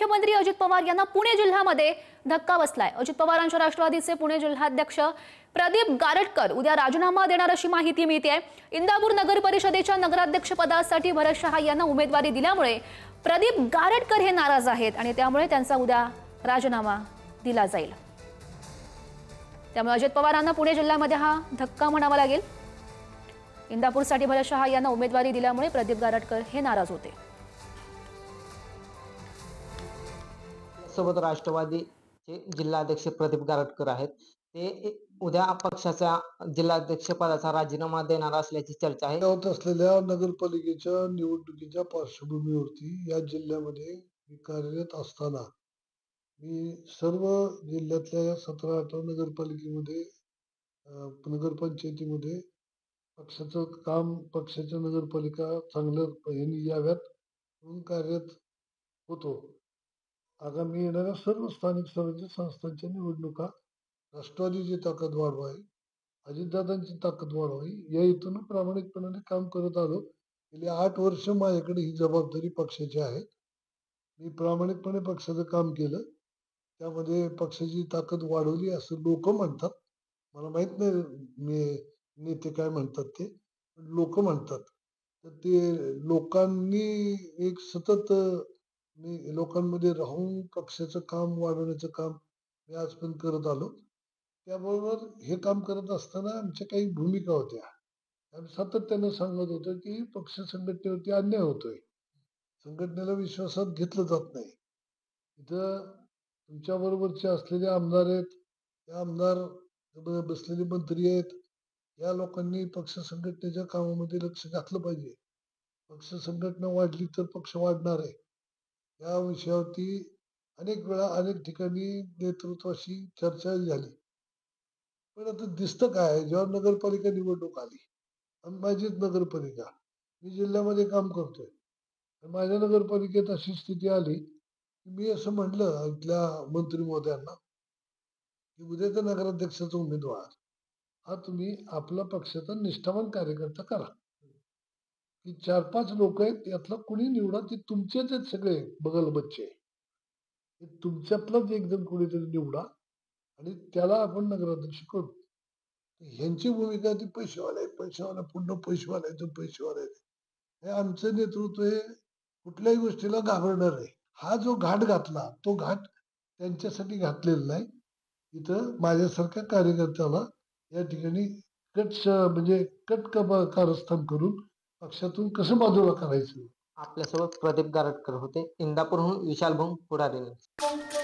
मुख्यमंत्री अजित पवार यांना पुणे जिल्ह्यामध्ये धक्का बसलाय। अजित पवारांच्या राष्ट्रवादीचे पुणे जिल्हाध्यक्ष प्रदीप गारटकर उद्या राजीनामा देणार अशी माहिती मिळते। इंदापूर नगर परिषदेच्या नगराध्यक्ष पदासाठी भरत शहा यांना उमेदवारी दिल्यामुळे प्रदीप गारटकर हे नाराज आहेत आणि त्यामुळे त्यांचा उद्या राजीनामा दिला जाईल। त्यामुळे अजित पवारांना पुणे जिल्ह्यामध्ये हा धक्का म्हणावा लागेल। इंदापूरसाठी भरत शहा यांना उमेदवारी दिल्यामुळे प्रदीप गारटकर हे नाराज होते। सोबत राष्ट्रवादीचे जिल्हाध्यक्ष प्रदीप गारटकर आहेत। ते उद्या पक्षाच्या जिल्हाध्यक्ष पदाचा राजीनामा देणार असल्याची चर्चा आहे। होत असलेल्या नगरपालिकेच्या निवडणुकीच्या पार्श्वभूमीवरती या जिल्ह्यामध्ये मी कार्यरत असताना मी सर्व जिल्ह्यातल्या या 17-18 नगरपालिकेमध्ये नगरपंचायतीमध्ये पक्षाचं काम, पक्षाच्या नगरपालिका चांगल्या यांनी याव्यात म्हणून कार्यरत होतो। आगामी येणाऱ्या सर्व स्थानिक स्वराज्य संस्थांच्या निवडणुका राष्ट्रवादीची ताकद वाढवावी, अजितदादांची ताकद वाढवावी या हेतून प्रामाणिकपणाने काम करत आलो। गेली 8 वर्ष माझ्याकडे ही जबाबदारी पक्षाची आहे। मी प्रामाणिकपणे पक्षाचं काम केलं, त्यामध्ये पक्षाची ताकद वाढवली असं लोक म्हणतात। मला माहित नाही नेते काय म्हणतात, ते लोक म्हणतात। तर ते लोकांनी एक सतत मी लोकांमध्ये राहून पक्षाचं काम वाढवण्याचं काम मी आजपर्यंत करत आलो। त्याबरोबर हे काम करत असताना आमच्या काही भूमिका होत्या। आम्ही सातत्याने सांगत होतो की पक्ष संघटनेवरती अन्याय होतोय, संघटनेला विश्वासात घेतलं जात नाही। इथं तुमच्या बरोबरचे असलेले आमदार आहेत, त्या आमदार बसलेले मंत्री आहेत, या लोकांनी पक्ष संघटनेच्या कामामध्ये लक्ष घातलं पाहिजे। पक्ष संघटना वाढली तर पक्ष वाढणार आहे। या विषयावरती अनेक वेळा अनेक ठिकाणी नेतृत्वाशी चर्चा झाली। पण आता दिसतं काय, जेव्हा नगरपालिका निवडणूक आली आणि माझीच नगरपालिका, मी जिल्ह्यामध्ये काम करतोय, माझ्या नगरपालिकेत अशी स्थिती आली की मी असं म्हटलं इथल्या मंत्री महोदयांना की उद्याचा नगराध्यक्षाचा उमेदवार हा तुम्ही आपला पक्षाचा निष्ठावान कार्यकर्ता करा, की 4-5 लोक आहेत यातला कुणी निवडा, ते तुमचेच आहेत सगळे बगल बच्चे, तुमच्यातलाच एकदम कुणीतरी निवडा आणि त्याला आपण नगराध्यक्ष करू। ह्यांची भूमिका ती पैसेवाले पूर्ण पैसेवाले हे आमचं नेतृत्व हे कुठल्याही गोष्टीला घाबरणार आहे। हा जो घाट घातला तो घाट त्यांच्यासाठी घातलेला नाही। इथं माझ्यासारख्या कार्यकर्त्याला या ठिकाणी कट कारस्थान करून पक्षातून कसं बाजूला करायचं। आपल्यासोबत प्रदीप गारटकर होते। इंदापूरहून विशाल भोंग, पुढारी न्यूज।